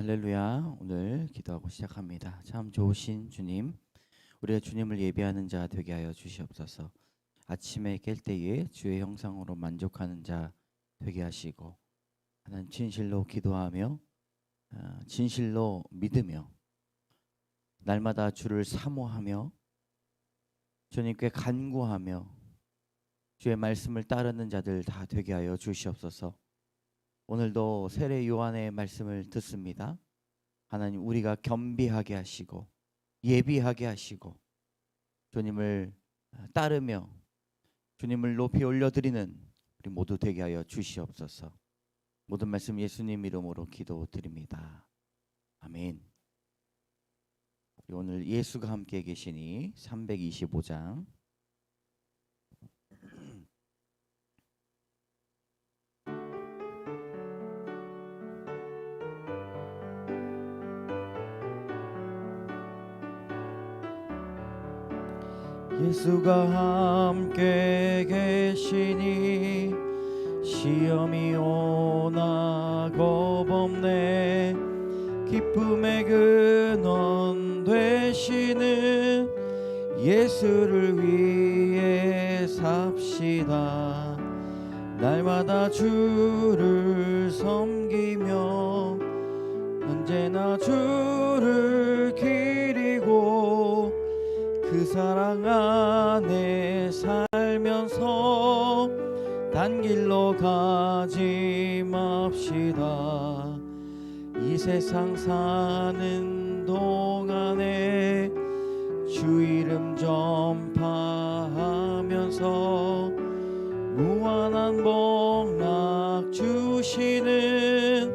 할렐루야. 오늘 기도하고 시작합니다. 참 좋으신 주님, 우리가 주님을 예배하는 자 되게 하여 주시옵소서. 아침에 깰 때에 주의 형상으로 만족하는 자 되게 하시고, 하나님 진실로 기도하며 진실로 믿으며 날마다 주를 사모하며 주님께 간구하며 주의 말씀을 따르는 자들 다 되게 하여 주시옵소서. 오늘도 세례 요한의 말씀을 듣습니다. 하나님, 우리가 겸비하게 하시고 예비하게 하시고 주님을 따르며 주님을 높이 올려드리는 우리 모두 되게 하여 주시옵소서. 모든 말씀 예수님 이름으로 기도드립니다. 아멘. 우리 오늘 예수가 함께 계시니 325장 예수가 함께 계시니 시험이 오나 겁없네. 기쁨의 근원 되시는 예수를 위해 삽시다. 날마다 주를 섬기며 언제나 주를 기리고 그 사랑 안에 살면서 딴 길로 가지 맙시다. 이 세상 사는 동안에 주 이름 전파하면서 무한한 복락 주시는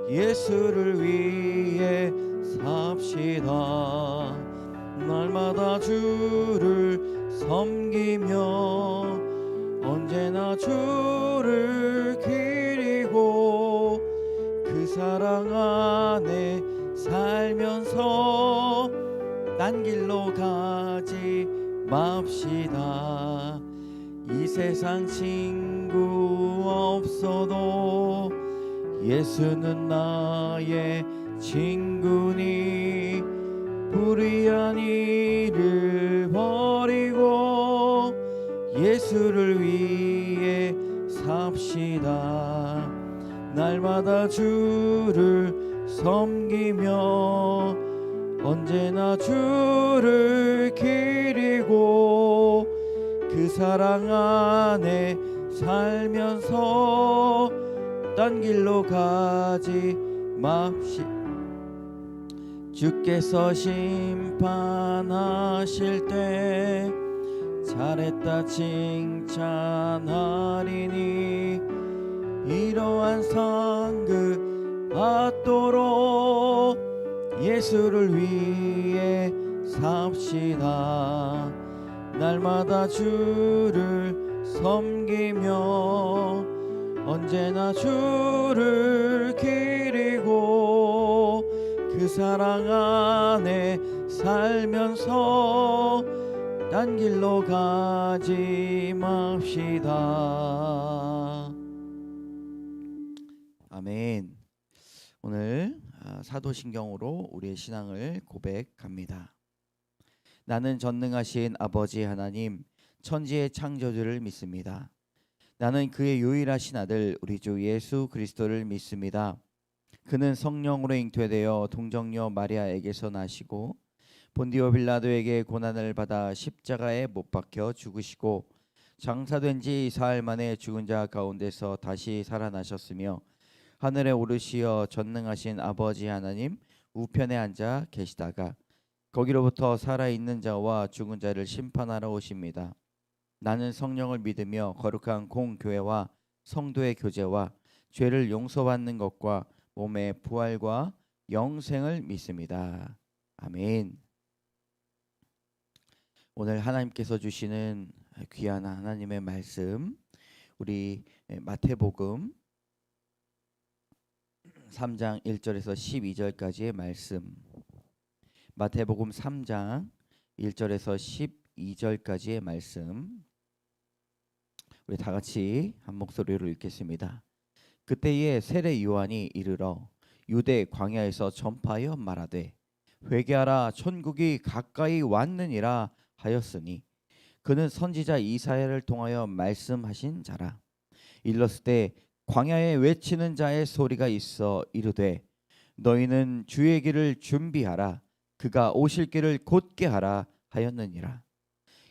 예수를 위해 삽시다. 날마다 주를 섬기며 언제나 주를 기리고 그 사랑 안에 살면서 딴 길로 가지 맙시다. 이 세상 친구 없어도 예수는 나의 친구니 불의한 일을 버리고 예수를 위해 삽시다. 날마다 주를 섬기며 언제나 주를 기리고 그 사랑 안에 살면서 딴 길로 가지 맙시다. 주께서 심판하실 때 잘했다 칭찬하리니 이러한 상급 받도록 예수를 위해 삽시다. 날마다 주를 섬기며 언제나 주를 기리고 그 사랑 안에 살면서 딴 길로 가지 맙시다. 아멘. 오늘 사도신경으로 우리의 신앙을 고백합니다. 나는 전능하신 아버지 하나님 천지의 창조주를 믿습니다. 나는 그의 유일하신 아들 우리 주 예수 그리스도를 믿습니다. 그는 성령으로 잉태되어 동정녀 마리아에게서 나시고 본디오 빌라도에게 고난을 받아 십자가에 못 박혀 죽으시고 장사된 지 사흘 만에 죽은 자 가운데서 다시 살아나셨으며 하늘에 오르시어 전능하신 아버지 하나님 우편에 앉아 계시다가 거기로부터 살아있는 자와 죽은 자를 심판하러 오십니다. 나는 성령을 믿으며 거룩한 공교회와 성도의 교제와 죄를 용서받는 것과 몸의 부활과 영생을 믿습니다. 아멘. 오늘 하나님께서 주시는 귀한 하나님의 말씀, 우리 마태복음 3장 1절에서 12절까지의 말씀, 마태복음 3장 1절에서 12절까지의 말씀, 우리 다 같이 한 목소리로 읽겠습니다. 그때에 세례 요한이 이르러 유대 광야에서 전파하여 말하되 회개하라 천국이 가까이 왔느니라 하였으니 그는 선지자 이사야를 통하여 말씀하신 자라. 일렀을 때 광야에 외치는 자의 소리가 있어 이르되 너희는 주의 길을 준비하라 그가 오실 길을 곧게 하라 하였느니라.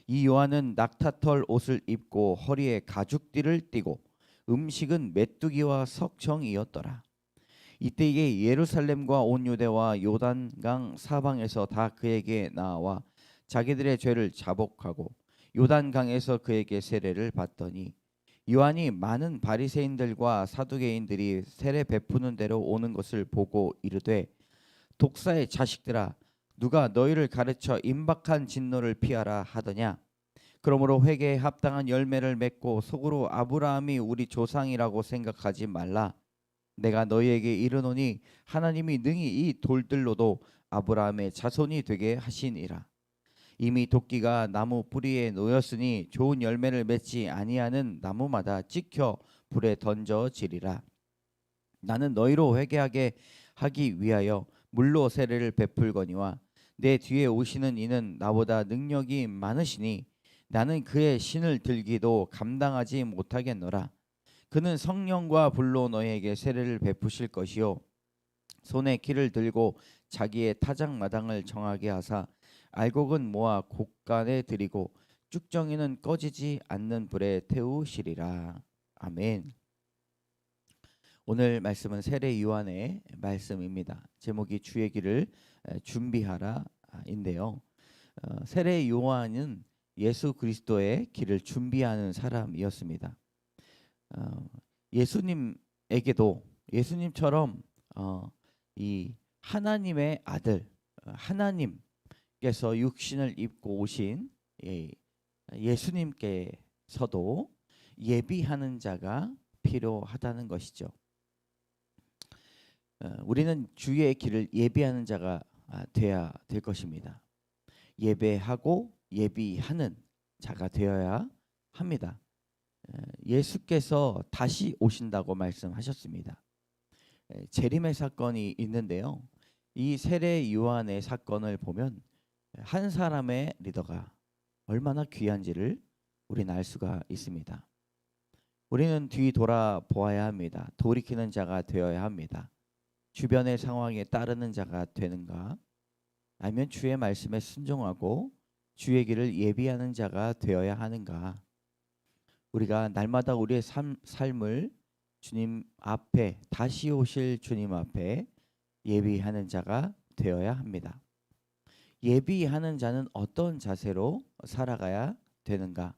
이 요한은 낙타털 옷을 입고 허리에 가죽띠를 띠고 음식은 메뚜기와 석청이었더라. 이때에 예루살렘과 온 유대와 요단강 사방에서 다 그에게 나와 자기들의 죄를 자복하고 요단강에서 그에게 세례를 받더니 요한이 많은 바리새인들과 사두개인들이 세례 베푸는 대로 오는 것을 보고 이르되 독사의 자식들아 누가 너희를 가르쳐 임박한 진노를 피하라 하더냐. 그러므로 회개에 합당한 열매를 맺고 속으로 아브라함이 우리 조상이라고 생각하지 말라. 내가 너희에게 이르노니 하나님이 능히 이 돌들로도 아브라함의 자손이 되게 하시니라. 이미 도끼가 나무 뿌리에 놓였으니 좋은 열매를 맺지 아니하는 나무마다 찍혀 불에 던져지리라. 나는 너희로 회개하게 하기 위하여 물로 세례를 베풀거니와 내 뒤에 오시는 이는 나보다 능력이 많으시니 나는 그의 신을 들기도 감당하지 못하겠노라. 그는 성령과 불로 너희에게 세례를 베푸실 것이요 손에 키를 들고 자기의 타작마당을 정하게 하사 알곡은 모아 곡간에 들이고 쭉정이는 꺼지지 않는 불에 태우시리라. 아멘. 오늘 말씀은 세례 요한의 말씀입니다. 제목이 주의 길을 준비하라인데요. 세례 요한은 예수 그리스도의 길을 준비하는 사람이었습니다. 예수님에게도 예수님처럼 이 하나님의 아들 하나님께서 육신을 입고 오신 예수님께서도 예비하는 자가 필요하다는 것이죠. 우리는 주의 길을 예비하는 자가 되어야 될 것입니다. 예배하고 예비하는 자가 되어야 합니다. 예수께서 다시 오신다고 말씀하셨습니다. 재림의 사건이 있는데요. 이 세례 요한의 사건을 보면 한 사람의 리더가 얼마나 귀한지를 우리는 알 수가 있습니다. 우리는 뒤돌아보아야 합니다. 돌이키는 자가 되어야 합니다. 주변의 상황에 따르는 자가 되는가? 아니면 주의 말씀에 순종하고 주의 길을 예비하는 자가 되어야 하는가? 우리가 날마다 우리의 삶을 주님 앞에 다시 오실 주님 앞에 예비하는 자가 되어야 합니다. 예비하는 자는 어떤 자세로 살아가야 되는가?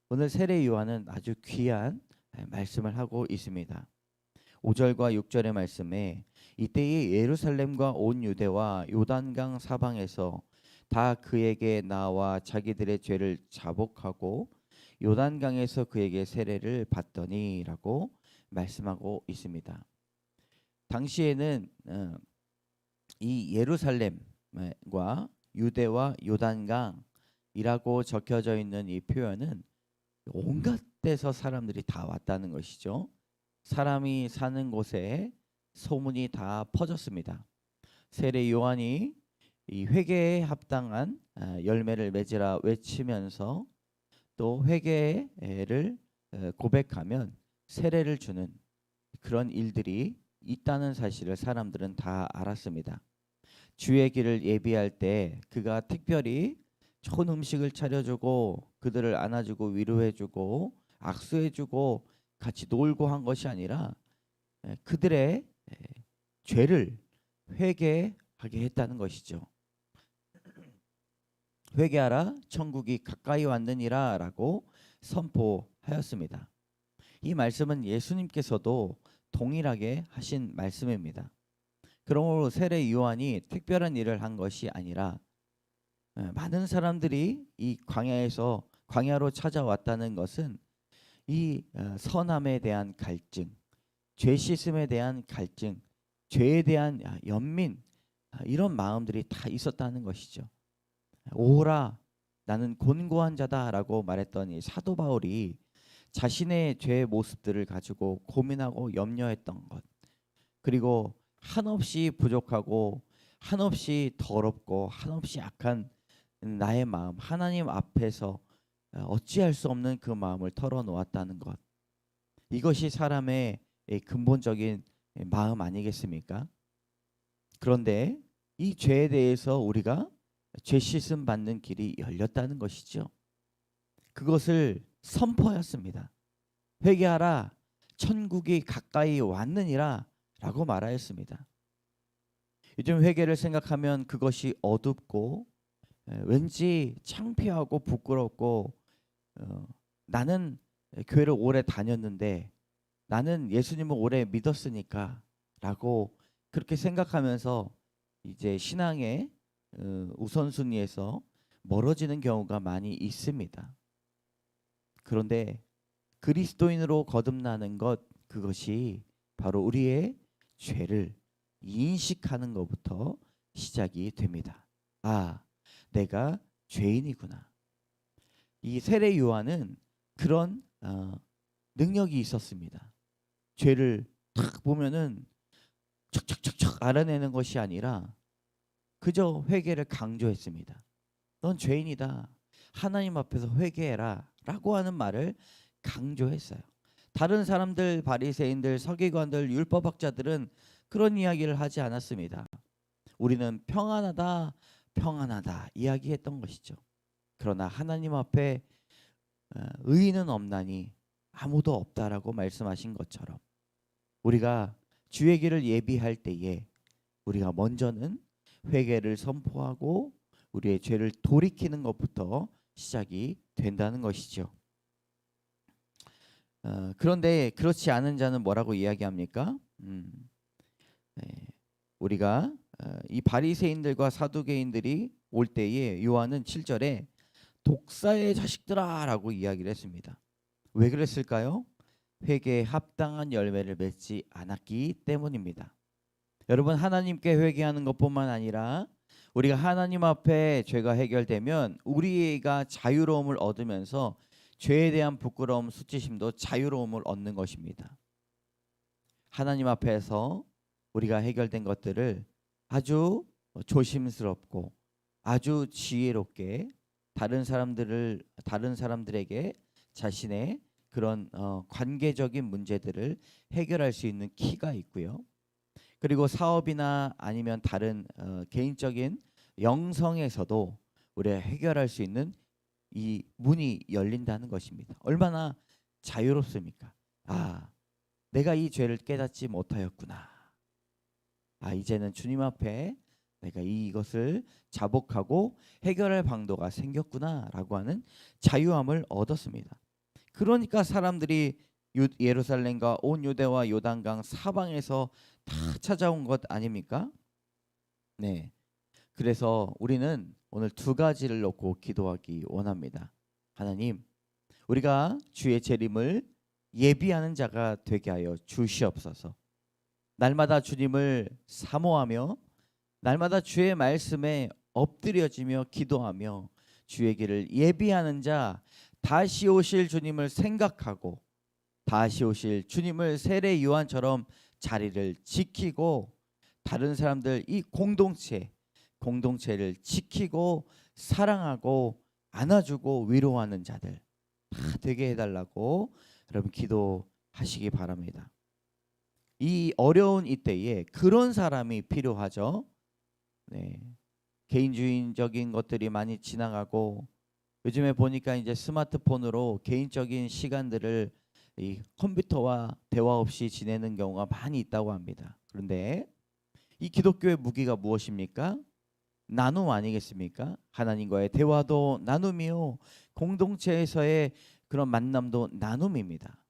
오늘 세례 요한은 아주 귀한 말씀을 하고 있습니다. 5절과 6절의 말씀에 이때에 예루살렘과 온 유대와 요단강 사방에서 다 그에게 나와 자기들의 죄를 자복하고 요단강에서 그에게 세례를 받더니라고 말씀하고 있습니다. 당시에는 이 예루살렘과 유대와 요단강이라고 적혀져 있는 이 표현은 온갖 데서 사람들이 다 왔다는 것이죠. 사람이 사는 곳에 소문이 다 퍼졌습니다. 세례 요한이 이 회개에 합당한 열매를 맺으라 외치면서 또 회개를 고백하면 세례를 주는 그런 일들이 있다는 사실을 사람들은 다 알았습니다. 주의 길을 예비할 때 그가 특별히 좋은 음식을 차려주고 그들을 안아주고 위로해주고 악수해주고 같이 놀고 한 것이 아니라 그들의 죄를 회개하게 했다는 것이죠. 회개하라 천국이 가까이 왔느니라 라고 선포하였습니다. 이 말씀은 예수님께서도 동일하게 하신 말씀입니다. 그러므로 세례 요한이 특별한 일을 한 것이 아니라 많은 사람들이 이 광야로 찾아왔다는 것은 이 선함에 대한 갈증, 죄 씻음에 대한 갈증, 죄에 대한 연민 이런 마음들이 다 있었다는 것이죠. 오라 나는 곤고한 자다라고 말했던 이 사도 바울이 자신의 죄의 모습들을 가지고 고민하고 염려했던 것, 그리고 한없이 부족하고 한없이 더럽고 한없이 악한 나의 마음 하나님 앞에서 어찌할 수 없는 그 마음을 털어놓았다는 것. 이것이 사람의 근본적인 마음 아니겠습니까? 그런데 이 죄에 대해서 우리가 죄 씻음 받는 길이 열렸다는 것이죠. 그것을 선포하였습니다. 회개하라 천국이 가까이 왔느니라 라고 말하였습니다. 요즘 회개를 생각하면 그것이 어둡고 왠지 창피하고 부끄럽고 나는 교회를 오래 다녔는데 나는 예수님을 오래 믿었으니까 라고 그렇게 생각하면서 이제 신앙의 우선순위에서 멀어지는 경우가 많이 있습니다. 그런데 그리스도인으로 거듭나는 것 그것이 바로 우리의 죄를 인식하는 것부터 시작이 됩니다. 아, 내가 죄인이구나. 이 세례 요한은 그런 능력이 있었습니다. 죄를 탁 보면은 척척척척 알아내는 것이 아니라 그저 회개를 강조했습니다. 넌 죄인이다. 하나님 앞에서 회개해라 라고 하는 말을 강조했어요. 다른 사람들 바리새인들 서기관들 율법학자들은 그런 이야기를 하지 않았습니다. 우리는 평안하다 평안하다 이야기했던 것이죠. 그러나 하나님 앞에 의인은 없나니 아무도 없다라고 말씀하신 것처럼 우리가 주의 길을 예비할 때에 우리가 먼저는 회개를 선포하고 우리의 죄를 돌이키는 것부터 시작이 된다는 것이죠. 그런데 그렇지 않은 자는 뭐라고 이야기합니까? 네. 우리가 이 바리새인들과 사두개인들이 올 때에 요한은 7절에 독사의 자식들아라고 이야기를 했습니다. 왜 그랬을까요? 회개에 합당한 열매를 맺지 않았기 때문입니다. 여러분 하나님께 회개하는 것뿐만 아니라 우리가 하나님 앞에 죄가 해결되면 우리가 자유로움을 얻으면서 죄에 대한 부끄러움, 수치심도 자유로움을 얻는 것입니다. 하나님 앞에서 우리가 해결된 것들을 아주 조심스럽고 아주 지혜롭게 다른 사람들에게 자신의 그런 관계적인 문제들을 해결할 수 있는 키가 있고요. 그리고 사업이나 아니면 다른 개인적인 영성에서도 우리가 해결할 수 있는 이 문이 열린다는 것입니다. 얼마나 자유롭습니까? 아, 내가 이 죄를 깨닫지 못하였구나. 아, 이제는 주님 앞에 내가 이것을 자복하고 해결할 방도가 생겼구나라고 하는 자유함을 얻었습니다. 그러니까 사람들이 예루살렘과 온 유대와 요단강 사방에서 다 찾아온 것 아닙니까? 네. 그래서 우리는 오늘 두 가지를 놓고 기도하기 원합니다. 하나님, 우리가 주의 재림을 예비하는 자가 되게 하여 주시옵소서. 날마다 주님을 사모하며 날마다 주의 말씀에 엎드려지며 기도하며 주의 길을 예비하는 자, 다시 오실 주님을 생각하고 다시 오실 주님을 세례 요한처럼 자리를 지키고 다른 사람들 이 공동체를 지키고 사랑하고 안아주고 위로하는 자들 다 되게 해달라고 여러분 기도하시기 바랍니다. 이 어려운 이때에 그런 사람이 필요하죠. 네. 개인주의적인 것들이 많이 지나가고 요즘에 보니까 이제 스마트폰으로 개인적인 시간들을 이 컴퓨터와 대화 없이 지내는 경우가 많이 있다고 합니다. 그런데 이 기독교의 무기가 무엇입니까? 나눔 아니겠습니까? 하나님과의 대화도 나눔이요, 공동체에서의 그런 만남도 나눔입니다.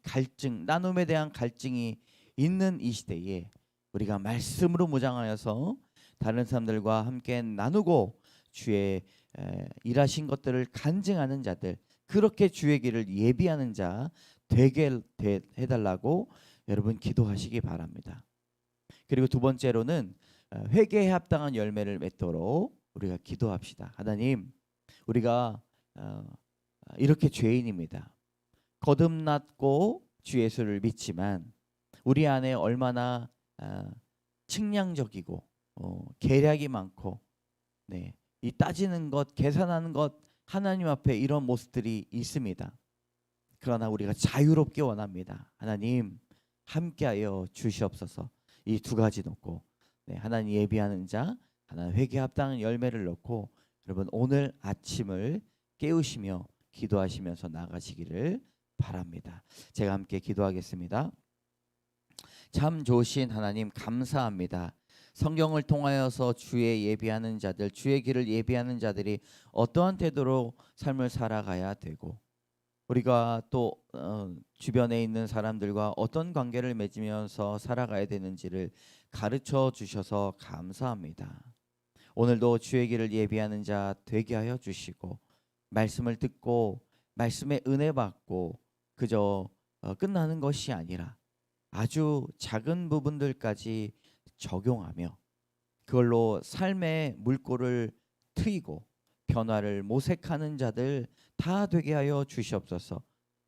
갈증, 나눔에 대한 갈증이 있는 이 시대에 우리가 말씀으로 무장하여서 다른 사람들과 함께 나누고 주의 일하신 것들을 간증하는 자들, 그렇게 주의 길을 예비하는 자 되게 해달라고 여러분 기도하시기 바랍니다. 그리고 두 번째로는 회개에 합당한 열매를 맺도록 우리가 기도합시다. 하나님, 우리가 이렇게 죄인입니다. 거듭났고 주 예수를 믿지만 우리 안에 얼마나 아, 측량적이고 계략이 많고 네, 이 따지는 것, 계산하는 것 하나님 앞에 이런 모습들이 있습니다. 그러나 우리가 자유롭게 원합니다. 하나님 함께하여 주시옵소서. 이 두 가지 놓고 네, 하나님 예비하는 자, 하나님 회개 합당한 열매를 놓고 여러분 오늘 아침을 깨우시며 기도하시면서 나가시기를 바랍니다. 제가 함께 기도하겠습니다. 참 좋으신 하나님 감사합니다. 성경을 통하여서 주의 예비하는 자들, 주의 길을 예비하는 자들이 어떠한 태도로 삶을 살아가야 되고 우리가 또 주변에 있는 사람들과 어떤 관계를 맺으면서 살아가야 되는지를 가르쳐 주셔서 감사합니다. 오늘도 주의 길을 예비하는 자 되게 하여 주시고 말씀을 듣고 말씀의 은혜 받고 그저 끝나는 것이 아니라 아주 작은 부분들까지 적용하며 그걸로 삶의 물꼬를 트이고 변화를 모색하는 자들 다 되게 하여 주시옵소서.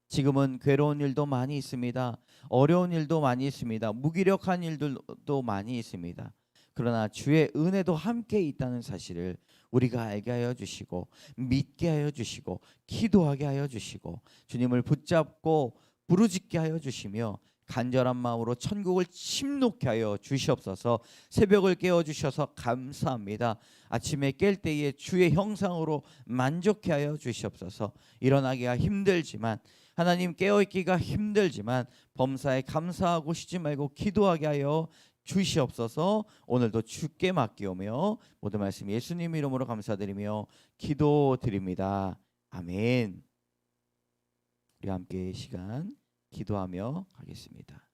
지금은 괴로운 일도 많이 있습니다. 어려운 일도 많이 있습니다. 무기력한 일들도 많이 있습니다. 그러나 주의 은혜도 함께 있다는 사실을 우리가 알게 하여 주시고 믿게 하여 주시고 기도하게 하여 주시고 주님을 붙잡고 부르짖게 하여 주시며 간절한 마음으로 천국을 침노케 하여 주시옵소서. 새벽을 깨워 주셔서 감사합니다. 아침에 깰 때에 주의 형상으로 만족해 하여 주시옵소서. 일어나기가 힘들지만 하나님 깨어있기가 힘들지만 범사에 감사하고 쉬지 말고 기도하게 하여 주시옵소서. 오늘도 주께 맡기오며 모든 말씀 예수님 이름으로 감사드리며 기도드립니다. 아멘. 우리 함께 시간 기도하며 가겠습니다.